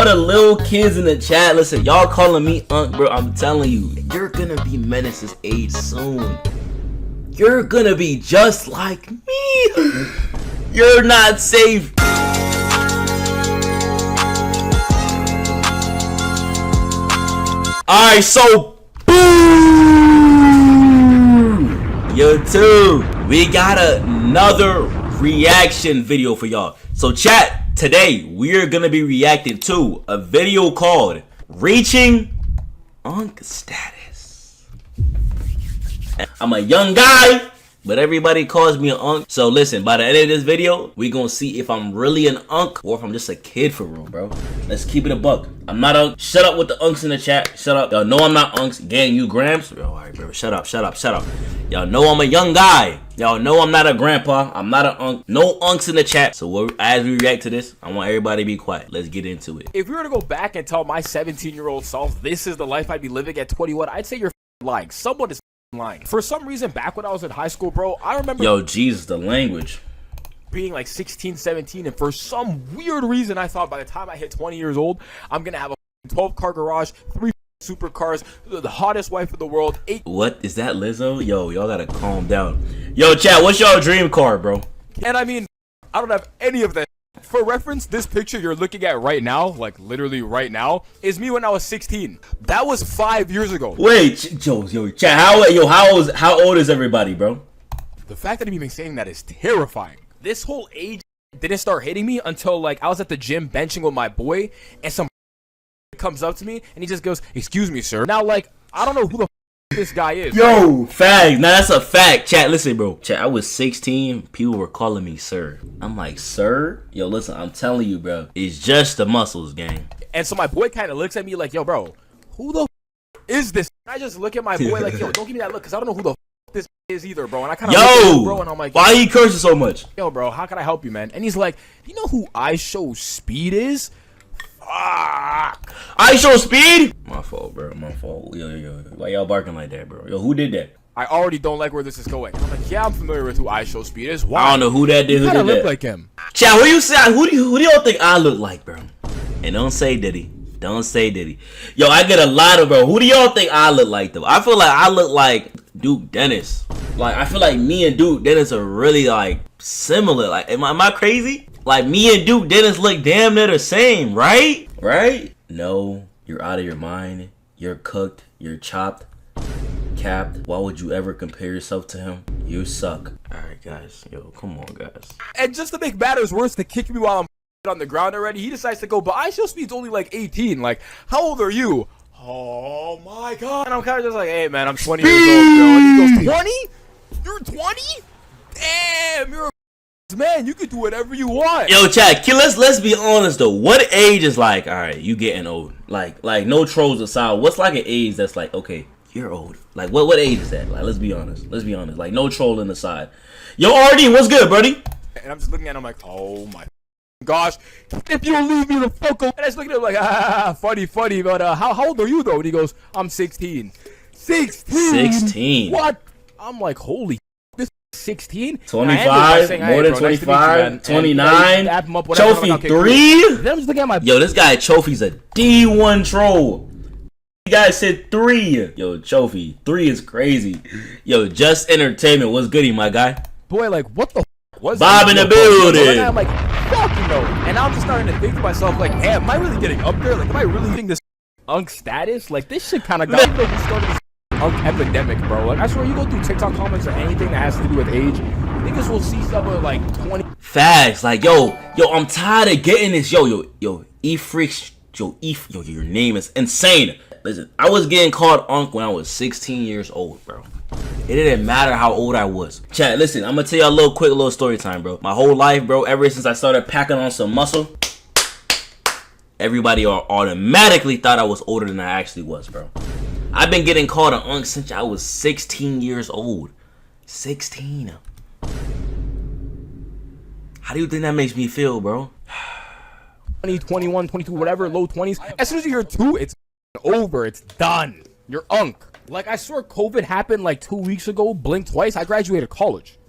all the little kids in the chat, listen, y'all calling me Unc, bro. I'm telling you, you're gonna be Menace's age soon. You're gonna be just like me. You're not safe. Alright, so boom! YouTube, we got another reaction video for y'all. So chat, today we're gonna be reacting to a video called Reaching Unc Status. I'm a young guy, but everybody calls me an Unc. So listen, by the end of this video, we gonna see if I'm really an Unc or if I'm just a kid for real, bro. Let's keep it a buck. I'm not Unc. Shut up with the Uncs in the chat. Shut up. Y'all know I'm not Uncs. Gang, you Grams. Yo, alright, bro. Shut up, shut up, shut up. Y'all know I'm a young guy. Y'all know I'm not a grandpa. I'm not an Unc. No Uncs in the chat. So as we react to this, I want everybody to be quiet. Let's get into it. If we were to go back and tell my 17-year-old self this is the life I'd be living at 21, I'd say you're lying. Someone is lying. For some reason, back when I was in high school, bro, I remember Jesus, the language. being like 16, 17, and for some weird reason, I thought by the time I hit 20 years old, I'm gonna have a 12-car garage, 3 supercars, the hottest wife in the world, 8. What is that, Lizzo? Yo, y'all gotta calm down. Yo, chat, what's your dream car, bro? And I mean, I don't have any of that. For reference, this picture you're looking at right now, like literally right now, is me when I was 16. That was 5 years ago. Wait, yo, chat, how old is everybody, bro? The fact that I'm even saying that is terrifying. This whole age didn't start hitting me until like I was at the gym benching with my boy, and some comes up to me and he just goes, "Excuse me, sir." Now, like, I don't know who the this guy is. Yo, fact. Now that's a fact. Chat, listen, bro. Chat, I was 16. People were calling me sir. I'm like, sir? Yo, listen, I'm telling you, bro. It's just the muscles, gang. And so my boy kind of looks at me like, "Yo, bro, who the is this?" I just look at my boy like, "Yo, don't give me that look, because I don't know who the this is either, bro." And I kind of look at him, bro, and I'm like, why he cursing so much? "Yo, bro, how can I help you, man?" And he's like, "You know who I Show Speed is?" Fuck. I Show Speed? My fault, bro. My fault. Yo. Why y'all barking like that, bro? Yo, who did that? I already don't like where this is going. I'm like, yeah, I'm familiar with who I Show Speed is. Why? I don't know who that did. Who did that? Look like him. Chat, who do y'all think I look like, bro? And don't say Diddy. Don't say Diddy. Yo, I get a lot of, bro. Who do y'all think I look like, though? I feel like I look like Duke Dennis. Like, I feel like me and Duke Dennis are really, like, similar. Like, am I crazy? Like, me and Duke Dennis look damn near the same, right? Right? No, you're out of your mind. You're cooked. You're chopped. Capped. Why would you ever compare yourself to him? You suck. Alright, guys. Yo, come on, guys. And just to make matters worse, to kick me while I'm on the ground already, he decides to go, "But I Show Speed's only like 18. Like, how old are you?" Oh my god. And I'm kind of just like, "Hey, man, I'm 20 years old, bro." And he goes, "20? You're 20? Damn, you're a man. You can do whatever you want." Yo, chat, let's be honest though. What age is like, all right, you getting old? Like no trolls aside, what's like an age that's like, okay, you're old? Like what age is that? Like, let's be honest. Like, no trolling aside. Yo, RD, what's good, buddy? And I'm just looking at him like, oh my gosh, if you don't leave me the fuck alone. And I just looking at him like, funny, but how old are you though? And he goes, "I'm 16. 16? What? I'm like, holy 16? 25, more than 25, 29, Trophy 3? Then I'm just looking at my... Yo, this guy Trophy's a D1 troll. You guys said 3. Yo, Trophy, 3 is crazy. Yo, Just Entertainment, what's goody, my guy? Boy, like, what the was Bob in the building. I'm like, fuck no. And now I'm just starting to think to myself, like, hey, am I really getting up there? Like, am I really hitting this Unc status? Like, this shit kind of got me started this Unc epidemic, bro. Like, I swear, you go through TikTok comments or anything that has to do with age, niggas will see someone like 20. Facts, like, yo, I'm tired of getting this. Yo, E-Freaks, yo, your name is insane. Listen, I was getting called Unc when I was 16 years old, bro. It didn't matter how old I was. Chat, listen, I'm gonna tell y'all a quick story time, bro. My whole life, bro, ever since I started packing on some muscle, everybody automatically thought I was older than I actually was, bro. I've been getting called an Unc since I was 16 years old. 16. How do you think that makes me feel, bro? 20, 21, 22, whatever, low 20s. As soon as you hear 2, it's over. It's done. You're Unc. Like, I swear COVID happened like 2 weeks ago. Blink twice. I graduated college.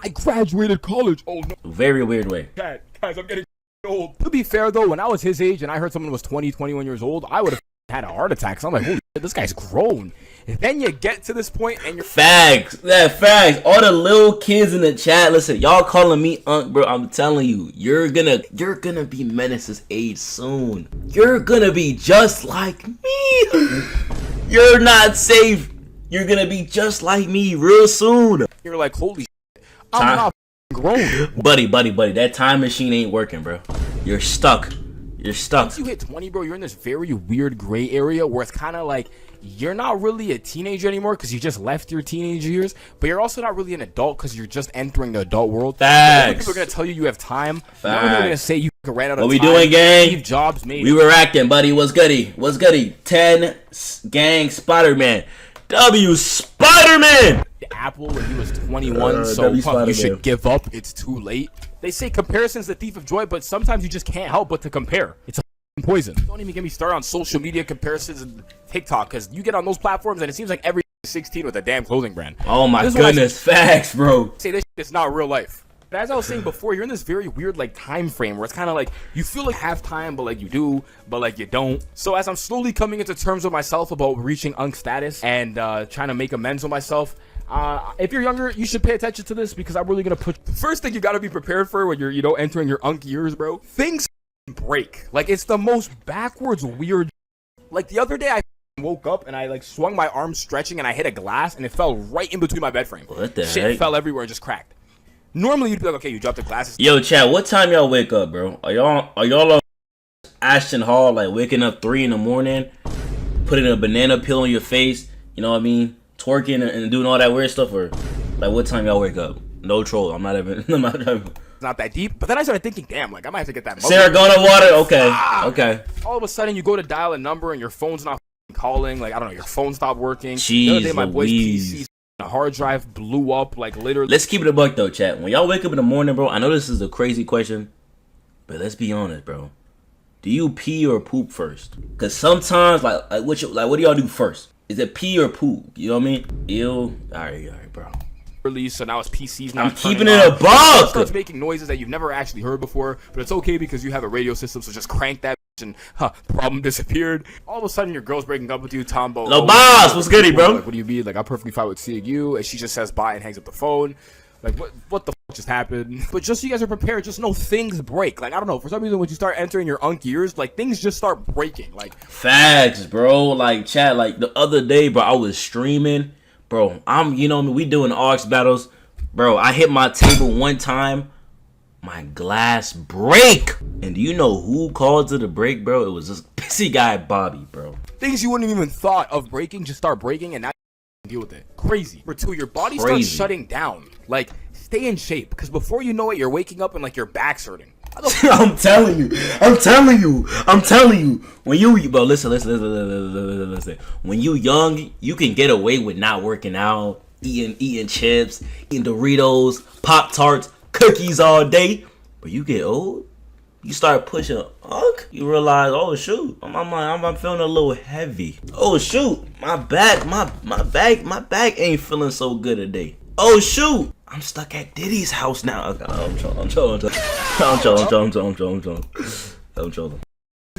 Oh, no. Very weird way. Guys, I'm getting old. To be fair though, when I was his age and I heard someone was 20, 21 years old, I would have had a heart attack. So I'm like, holy shit, this guy's grown. And then you get to this point and you're facts. Facts. All the little kids in the chat, listen, y'all calling me Unc, bro. I'm telling you, you're gonna be Menace's age soon. You're gonna be just like me. You're not safe. You're gonna be just like me real soon. You're like, holy shit, I'm not grown. Buddy, that time machine ain't working, bro. You're stuck. You're stuck. Once you hit 20, bro, you're in this very weird gray area where it's kind of like you're not really a teenager anymore because you just left your teenage years, but you're also not really an adult because you're just entering the adult world. Facts. People are going to tell you have time. Facts. People are going to say you ran out of time. What we doing, gang? Steve Jobs made we were acting, buddy. What's goody? What's goody? 10 gang Spider-Man. W Spider-Man! Apple when he was 21, so you should give up. It's too late. They say comparison's the thief of joy, but sometimes you just can't help but to compare. It's a poison. Don't even get me started on social media comparisons and TikTok, because you get on those platforms and it seems like every 16 with a damn clothing brand. Oh my goodness, facts, bro. Say this shit is not real life. But as I was saying before, you're in this very weird like time frame where it's kind of like you feel like half time, but like you do, but like you don't. So as I'm slowly coming into terms with myself about reaching Unc status and trying to make amends with myself, if you're younger, you should pay attention to this because I'm really gonna put. The first thing you gotta be prepared for when you're entering your Unc years, bro. Things break. Like it's the most backwards weird. Like the other day, I woke up and I like swung my arm stretching and I hit a glass and it fell right in between my bed frame. What the shit heck? Fell everywhere and just cracked. Normally you'd be like, okay, you dropped the glasses. Yo, chat, what time y'all wake up, bro? Are y'all on Ashton Hall, like waking up 3 in the morning, putting a banana peel on your face, you know what I mean? Twerking and doing all that weird stuff, or like what time y'all wake up? No troll. I'm not even. It's not that deep. But then I started thinking, damn, like I might have to get that. Saragona water. Okay. Okay. All of a sudden, you go to dial a number and your phone's not calling. Like I don't know, your phone stopped working. Jeez, the other day, my boy's Louise. PC, the hard drive blew up. Like literally. Let's keep it a buck though, chat. When y'all wake up in the morning, bro, I know this is a crazy question, but let's be honest, bro. Do you pee or poop first? Cause sometimes, like what do y'all do first? Is it pee or poop? You know what I mean? Ew. All right, bro. Release, so now it's PCs. Now I'm keeping it a buck. It starts making noises that you've never actually heard before, but it's okay because you have a radio system. So just crank that and problem disappeared. All of a sudden, your girl's breaking up with you, Tombo. No boss, what's goody, bro? Like, what do you mean? Like I'm perfectly fine with seeing you, and she just says bye and hangs up the phone. Like what the fuck just happened? But just so you guys are prepared, just know things break. Like I don't know, for some reason when you start entering your Unc years, like things just start breaking. Like facts, bro. Like chat, like the other day, bro, I was streaming, bro. You know me, we doing ARX battles, bro. I hit my table one time, my glass break. And do you know who caused it to break, bro? It was this pissy guy Bobby, bro. Things you wouldn't even thought of breaking just start breaking, and now you deal with it. Crazy. For two, your body starts shutting down. Like stay in shape, because before you know it, you're waking up and like your back's hurting. I'm telling you. When you, bro, listen. When you young, you can get away with not working out, eating chips, eating Doritos, Pop-Tarts, cookies all day. But you get old, you start pushing Unc, you realize, oh shoot, I'm feeling a little heavy. Oh shoot, my back ain't feeling so good today. Oh shoot, I'm stuck at Diddy's house now. I'm trolling.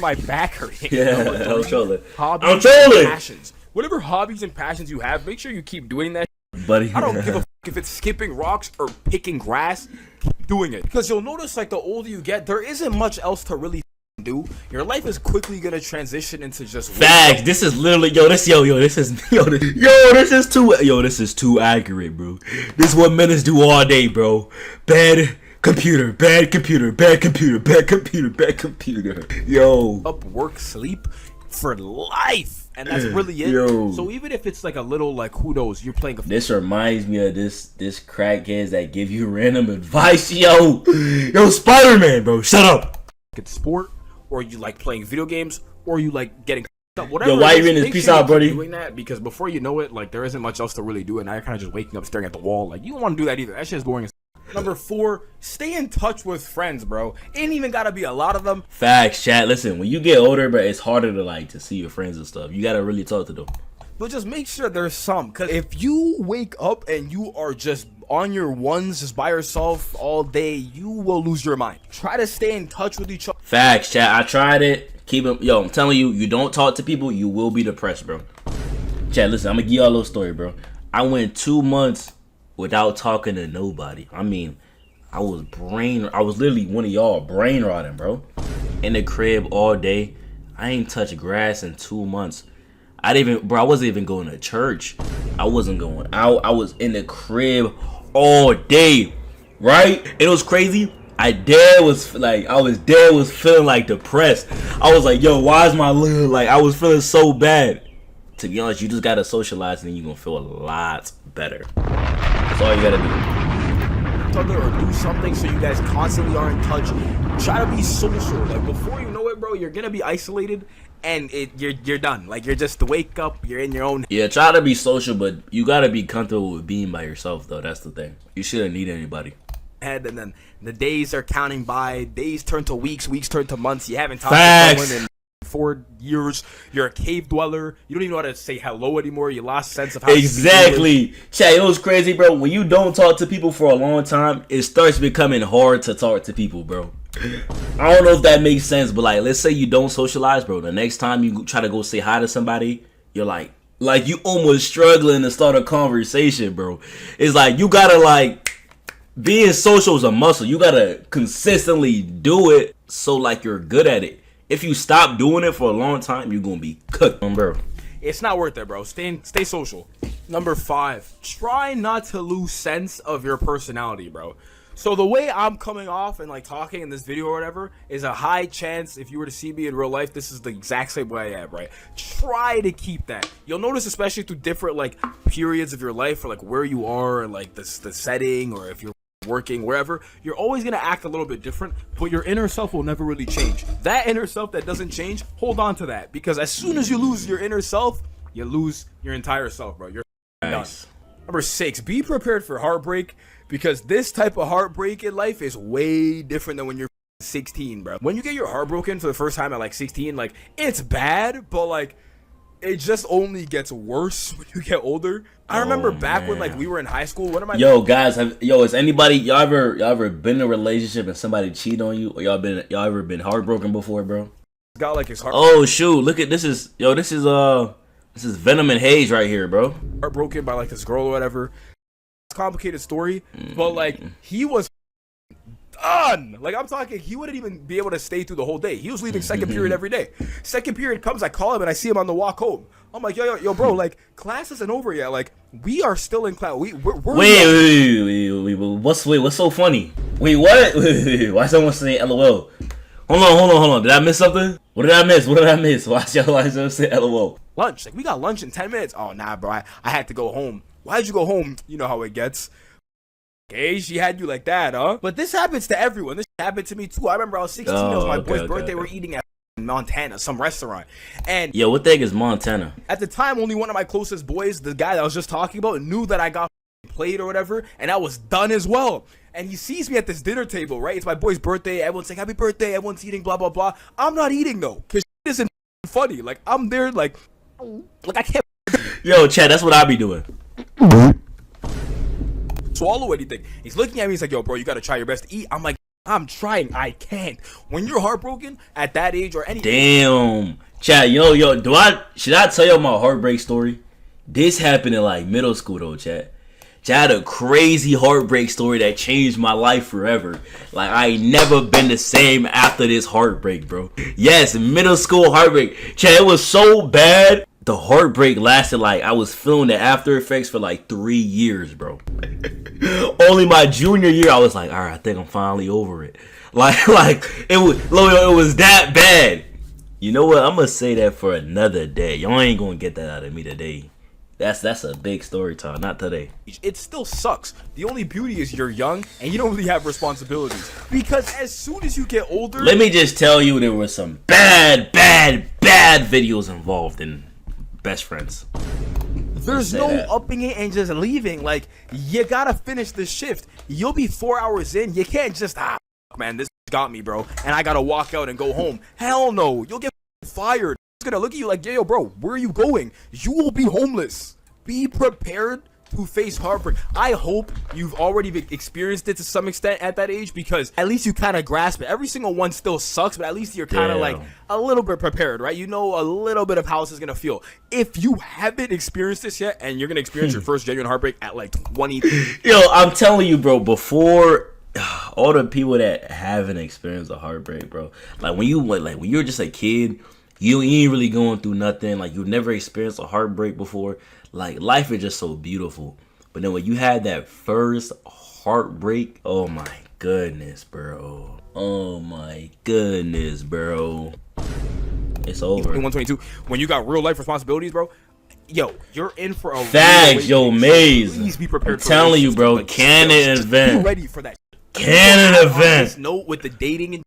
My back hurting. Yeah, I'm trolling. I'm trolling. Passions. Whatever hobbies and passions you have, make sure you keep doing that. Buddy, I don't give a if it's skipping rocks or picking grass. Keep doing it, because you'll notice like the older you get, there isn't much else to really do. Your life is quickly gonna transition into just facts. This is literally this is too accurate, bro. This is what minutes do all day, bro. Bad computer. Yo. Up, work, sleep for life. And that's really it. Yo. So even if it's like a little like who knows, you're playing this reminds me of this crackheads that give you random advice. Yo Spider-Man, bro, shut up. It's sport, or you like playing video games, or you like getting whatever. Yo, why you in this? Peace out, buddy. Doing that, because before you know it, like there isn't much else to really do, and now you're kind of just waking up staring at the wall. Like you don't want to do that either. That shit is boring as. Number 4, stay in touch with friends, bro. Ain't even gotta be a lot of them. Facts, chat. Listen, when you get older, bro, it's harder to see your friends and stuff. You gotta really talk to them. But just make sure there's some, because if you wake up and you are just on your ones just by yourself all day, you will lose your mind. Try to stay in touch with each other. Facts, chat. I tried it. Keep it. Yo, I'm telling you, you don't talk to people, you will be depressed, bro. Chat, listen, I'm gonna give y'all a little story, bro. I went 2 months without talking to nobody. I mean, I was literally one of y'all brain rotting, bro. In the crib all day. I ain't touched grass in 2 months. I wasn't even going to church. I wasn't going out. I was in the crib all day, right? And it was crazy. I was feeling like depressed. I was like, yo, why is my little, like, I was feeling so bad. To be honest, you just gotta socialize and then you're gonna feel a lot better. That's all you gotta do. Or do something so you guys constantly are in touch. Try to be social. Like, before you know it, bro, you're gonna be isolated and you're done. Like, you're just wake up, you're in your own. Yeah, try to be social, but you gotta be comfortable with being by yourself, though. That's the thing. You shouldn't need anybody. Head, and then the days are counting by. Days turn to weeks, weeks turn to months. You haven't talked Facts. to someone in 4 years. You're a cave dweller. You don't even know how to say hello anymore. You lost sense of how exactly. Chat, it was crazy, bro. When you don't talk to people for a long time, it starts becoming hard to talk to people, bro. I don't know if that makes sense, but like, let's say you don't socialize, bro. The next time you try to go say hi to somebody, you're like you almost struggling to start a conversation, bro. It's like you gotta like. Being social is a muscle. You gotta consistently do it so like you're good at it. If you stop doing it for a long time, you're gonna be cooked, bro. It's not worth it, bro. Stay social. Number 5, try not to lose sense of your personality, bro. So the way I'm coming off and like talking in this video or whatever is a high chance if you were to see me in real life, this is the exact same way I am, right? Try to keep that. You'll notice, especially through different like periods of your life or like where you are and like the setting, or if you're working wherever, you're always gonna act a little bit different, but your inner self will never really change. That inner self that doesn't change, hold on to that, because as soon as you lose your inner self, you lose your entire self, bro. You're nice. Done. Number 6, be prepared for heartbreak, because this type of heartbreak in life is way different than when you're 16, bro. When you get your heart broken for the first time at like 16, like, it's bad, but like it just only gets worse when you get older. I remember back when like we were in high school. One of my guys, is anybody y'all ever been in a relationship and somebody cheated on you, or y'all ever been heartbroken before, bro? Got like his heart. Oh shoot! Look at this is Venom and Haze right here, bro. Heartbroken by like this girl or whatever. It's a complicated story, but like he was done. Like, I'm talking, he wouldn't even be able to stay through the whole day. He was leaving second period every day. Second period comes, I call him and I see him on the walk home. I'm like, yo, bro, like, class isn't over yet. Like, we are still in class. We're wait, what's so funny? Wait, what? Wait, why someone saying LOL? Hold on. Did I miss something? What did I miss? Why someone say LOL? Lunch. Like, we got lunch in 10 minutes. Oh, nah, bro. I had to go home. Why'd you go home? You know how it gets. Okay, she had you like that, huh? But this happens to everyone. This happened to me too. I remember I was 16. It was my boy's birthday. We're eating at Montana, some restaurant. And yo, what the heck is Montana? At the time, only one of my closest boys, the guy that I was just talking about, knew that I got played or whatever, and I was done as well. And he sees me at this dinner table, right? It's my boy's birthday. Everyone's saying happy birthday. Everyone's eating, blah blah blah. I'm not eating though, cause it isn't funny. Like, I'm there, like I can't. Yo, Chad, that's what I be doing. Swallow anything. He's looking at me. He's like, yo, bro, you gotta try your best to eat. I'm like, I'm trying. I can't. When you're heartbroken at that age or any. Damn, Chad. Yo, should I tell you my heartbreak story? This happened in like middle school though, Chad. Chad had a crazy heartbreak story that changed my life forever. Like, I ain't never been the same after this heartbreak, bro. Yes, middle school heartbreak. Chad, it was so bad. The heartbreak lasted like, I was feeling the after effects for like 3 years, bro. Only my junior year, I was like, all right, I think I'm finally over it. Like it was that bad. You know what? I'm gonna say that for another day. Y'all ain't gonna get that out of me today. That's a big story time, not today. It still sucks. The only beauty is you're young and you don't really have responsibilities. Because as soon as you get older, let me just tell you, there were some bad videos involved in Best Friends. There's no upping it and just leaving. Like, you gotta finish the shift. You'll be 4 hours in. You can't just man, this got me, bro, and I gotta walk out and go home. Hell no. You'll get fired. It's gonna look at you like, yo, bro, where are you going? You will be homeless. Be prepared who face heartbreak. I hope you've already experienced it to some extent at that age, because at least you kind of grasp it. Every single one still sucks, but at least you're kind of like a little bit prepared, right? You know a little bit of how this is gonna feel. If you haven't experienced this yet, and you're gonna experience your first genuine heartbreak at like 20, yo, I'm telling you, bro, before all the people that haven't experienced a heartbreak, bro, like when you're just a kid, you ain't really going through nothing, like you've never experienced a heartbreak before, like life is just so beautiful. But then when you had that first heartbreak, oh my goodness, bro, oh my goodness, bro, it's over. 21, 22, when you got real life responsibilities, bro, yo, you're in for a facts, yo, Maze. Please be prepared. I'm telling you, bro, like, canon event. Be ready for that. Canon event. This note with the dating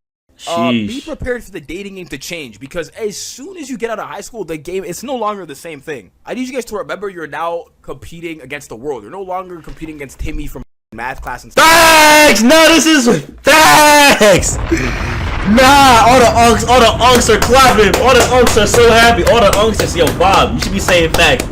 and be prepared for the dating game to change, because as soon as you get out of high school, the game, it's no longer the same thing. I need you guys to remember you're now competing against the world. You're no longer competing against Timmy from math class and stuff. Facts! No, this is facts! Nah, all the unks are clapping. All the unks are so happy. All the unks are, yo, Bob, you should be saying facts.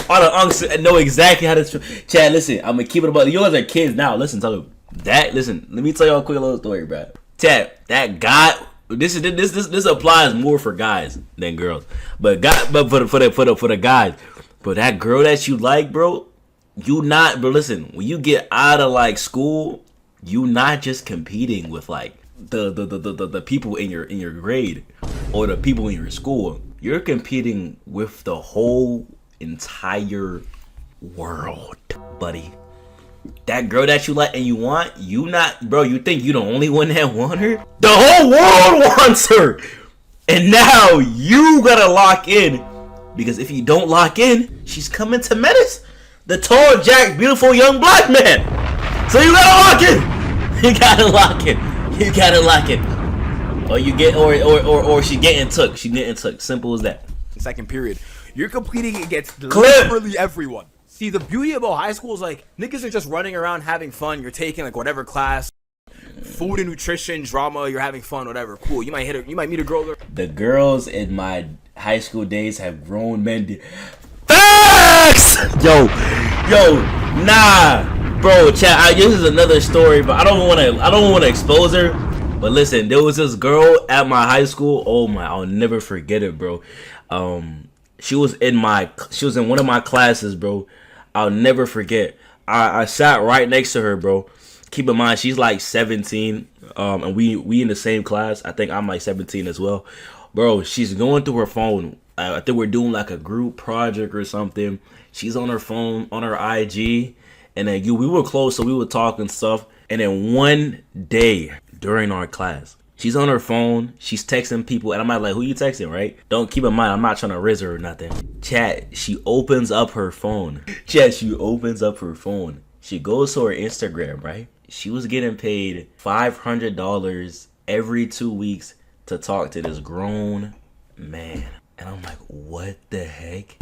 All the unks know exactly how to. Chad, listen, I'm gonna keep it about. You guys are kids now. Listen, tell them that. Listen, let me tell y'all a quick little story, bro. Chad, that guy. This applies more for guys than girls, but for the guys. But that girl that you like, bro, you not. But listen, when you get out of like school, you not just competing with like the people in your grade or the people in your school. You're competing with the whole entire world, buddy. That girl that you like and you want, you not, bro, you think you the only one that want her? The whole world wants her. And now you gotta lock in, because if you don't lock in, she's coming to Menace, the tall, jacked, beautiful young black man. So you gotta lock in. You gotta lock in. You gotta lock in. Or you get or she getting took. She getting took. Simple as that. Second period, you're competing against literally everyone. See, the beauty about high school is like niggas are just running around having fun. You're taking like whatever class, food and nutrition, drama. You're having fun, whatever. Cool. You might hit her. You might meet a girl there. The girls in my high school days have grown men. Facts! Yo, nah, bro. Chat. This is another story, but I don't want to expose her. But listen, there was this girl at my high school. Oh my, I'll never forget it, bro. She was in one of my classes, bro. I'll never forget. I sat right next to her, bro. Keep in mind, she's like 17, and we in the same class. I think I'm like 17 as well, bro. She's going through her phone. I think we're doing like a group project or something. She's on her phone, on her IG, and then we were close, so we would talk and stuff. And then one day during our class, she's on her phone, she's texting people, and I'm like, who you texting, right? Don't, keep in mind, I'm not trying to riz her or nothing. Chat, she opens up her phone. She opens up her phone. She goes to her Instagram, right? She was getting paid $500 every 2 weeks to talk to this grown man. And I'm like, what the heck?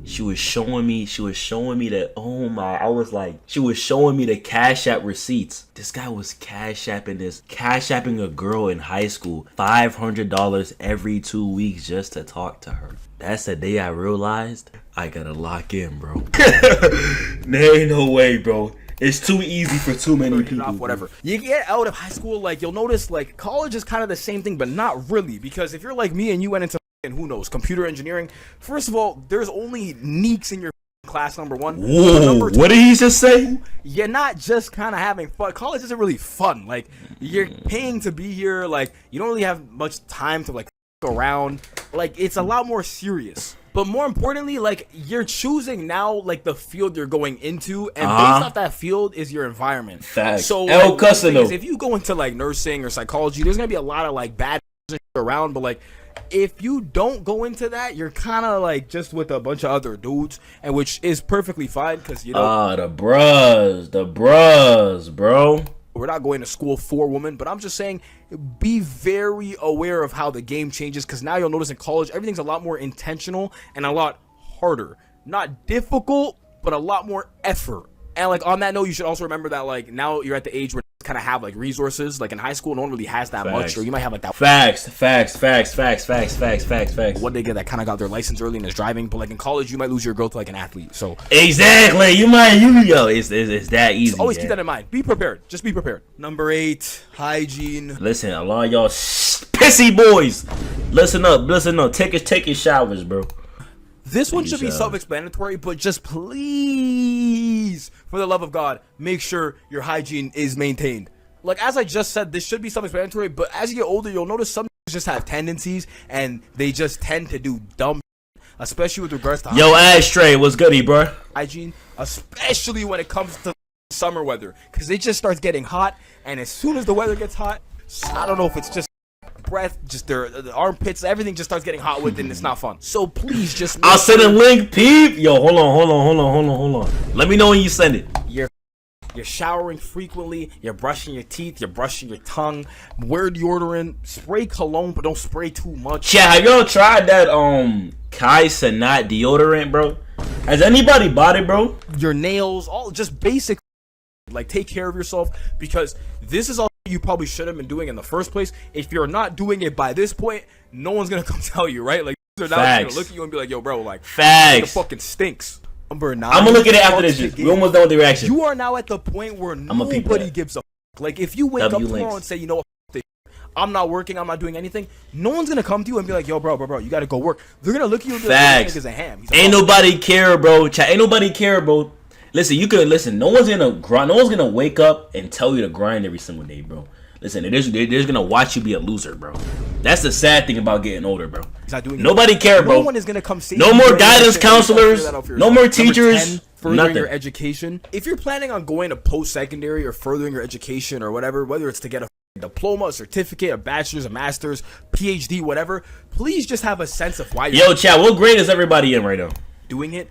She was showing me that, oh my, I was like, she was showing me the Cash App receipts. This guy was Cash Apping a girl in high school $500 every 2 weeks just to talk to her. That's the day I realized I gotta lock in, bro. There ain't no way, bro. It's too easy for too many people. Whatever. You get out of high school, like, you'll notice, like, college is kind of the same thing, but not really. Because if you're like me and you went into, and who knows, computer engineering, first of all, there's only neeks in your class, number one. Whoa, number two, what did he just say? You're not just kind of having fun. College isn't really fun. Like, you're paying to be here. Like, you don't really have much time to, like, around. Like, it's a lot more serious. But more importantly, like, you're choosing now, like, the field you're going into, and based off that field is your environment. Facts. So, El Casino. if you go into, like, nursing or psychology, there's gonna be a lot of, like, bad around, but, like, if you don't go into that, you're kind of like just with a bunch of other dudes, and which is perfectly fine, because you know the bros, bro. We're not going to school for women, but I'm just saying, be very aware of how the game changes, because now you'll notice in college everything's a lot more intentional and a lot harder. Not difficult, but a lot more effort. And like on that note, you should also remember that like now you're at the age where kind of have like resources. Like in high school, no one really has that much, or you might have like that. Facts. One nigga that kind of got their license early and is driving, but like in college, you might lose your girl to like an athlete. So exactly, it's that easy. Always keep that in mind. Be prepared. Just be prepared. Number 8, hygiene. Listen, a lot of y'all pissy boys. Listen up. Take your showers, bro. This one should be self-explanatory, but just please, for the love of God, make sure your hygiene is maintained. Like, as I just said, this should be self-explanatory, but as you get older, you'll notice some just have tendencies, and they just tend to do dumb shit, especially with regards to Yo, Ashtray, what's goody, bro? Hygiene, especially when it comes to summer weather, because it just starts getting hot, and as soon as the weather gets hot, I don't know if it's just breath, just their armpits, everything just starts getting hot with it, and it's not fun. So please just I'll send a link, peep. Yo, hold on. Let me know when you send it. You're showering frequently, you're brushing your teeth, you're brushing your tongue, wear deodorant, spray cologne, but don't spray too much. Yeah, have y'all tried that Kai Cenat deodorant, bro? Has anybody bought it, bro? Your nails, all just basic, like take care of yourself, because this is all you probably should have been doing in the first place. If you're not doing it by this point, no one's gonna come tell you, right? Like they're not gonna look at you and be like, yo, bro, like facts. It fucking stinks. Number 9. I'm gonna look at it after this. We're almost done with the reaction. You are now at the point where nobody gives a fuck. Like if you wake up tomorrow and say, you know what, I'm not working, I'm not doing anything, no one's gonna come to you and be like, yo, bro, you gotta go work. They're gonna look at you and be like, this nigga's a ham. Ain't nobody care, bro. Ain't nobody care, bro. Listen, you could listen. No one's gonna grind. No one's gonna wake up and tell you to grind every single day, bro. Listen, they're gonna watch you be a loser, bro. That's the sad thing about getting older, bro. Nobody care, bro. No one is gonna come see no more guidance counselors. No more teachers. Furthering your education. If you're planning on going to post-secondary or furthering your education or whatever, whether it's to get a diploma, a certificate, a bachelor's, a master's, PhD, whatever, please just have a sense of why you're chat, what grade is everybody in right now? Doing it.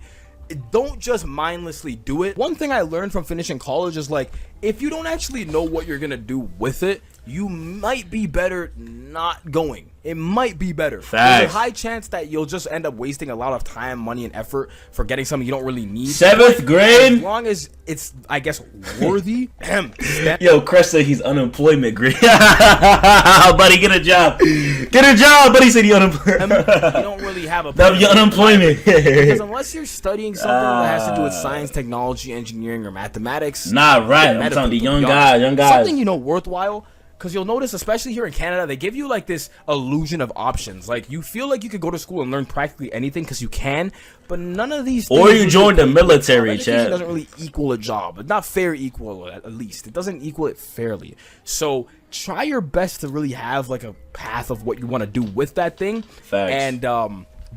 Don't just mindlessly do it. One thing I learned from finishing college is like, if you don't actually know what you're gonna do with it, you might be better not going. It might be better. Facts. There's a high chance that you'll just end up wasting a lot of time, money, and effort for getting something you don't really need. 7th grade? As long as it's, I guess, worthy. Yo, Cresta, he's unemployment grade. Buddy, get a job. Get a job, buddy said he unemployed. You don't really have a W unemployment. Because unless you're studying something that has to do with science, technology, engineering, or mathematics. Nah, right. I'm talking to young guys. Something, you know, worthwhile. Because you'll notice, especially here in Canada, they give you like this illusion of options. Like you feel like you could go to school and learn practically anything because you can, but none of these. Or you join the military, Chad. It doesn't really equal a job. It's not fair equal, at least. It doesn't equal it fairly. So try your best to really have like a path of what you want to do with that thing. Facts. And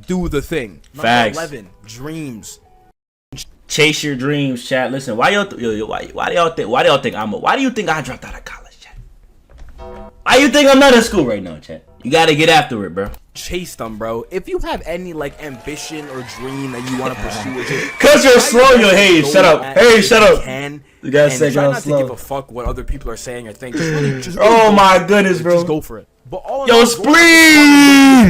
do the thing. Facts. Number 11, dreams. Chase your dreams, Chad. Listen, why do y'all think I dropped out of college? Why you think I'm not in school right now, Chad? You gotta get after it, bro. Chase them, bro. If you have any like ambition or dream that you want to pursue, cause you're slow, shut up. Hey, shut up. You gotta say try not to give a fuck what other people are saying or think. Just really my goodness, bro. Just go for it. But all yo, spleen. You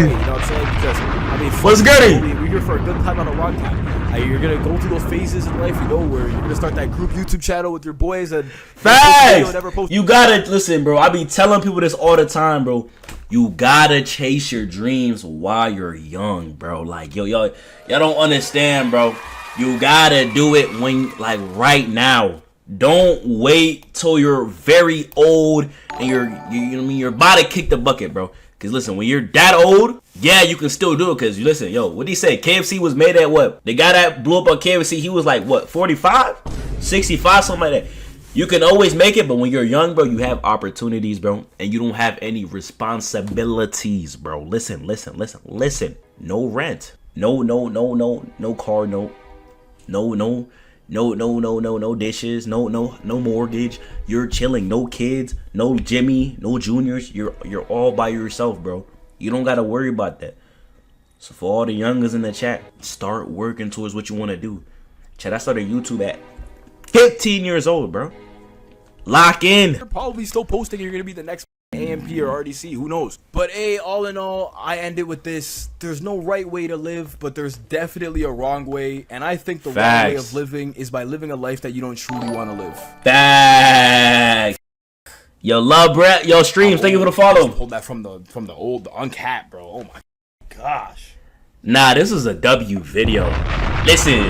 know what I'm saying? Because I mean, what's good? We're here for a good time, not a wrong time. You're gonna go through those phases in life, you know, where you're gonna start that group YouTube channel with your boys and facts. You gotta listen, bro. I be telling people this all the time, bro. You gotta chase your dreams while you're young, bro. Like y'all don't understand, bro. You gotta do it when like right now. Don't wait till you're very old and you know what I mean, you're about to kick the bucket, bro. Cause listen, when you're that old, yeah, you can still do it. Cause you listen, yo, what did he say? KFC was made at what? The guy that blew up on KFC, he was like what, 45, 65, something like that. You can always make it, but when you're young, bro, you have opportunities, bro, and you don't have any responsibilities, bro. Listen. No rent, no car note, no dishes, no mortgage. You're chilling, no kids, no Jimmy, no juniors. You're all by yourself, bro. You don't gotta worry about that. So for all the youngers in the chat, start working towards what you want to do. Chat, I started YouTube at 15 years old, bro. Lock in. You're probably still posting. You're gonna be the next AMP or RDC, who knows? But all in all, I end it with this. There's no right way to live, but there's definitely a wrong way. And I think the wrong way of living is by living a life that you don't truly want to live. Facts. Yo, love, Brett. Yo, streams. Thank you for the follow. Hold that from the old, the uncapped, bro. Oh my gosh. Nah, this is a W video. Listen,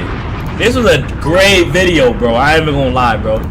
this was a great video, bro. I ain't even gonna lie, bro.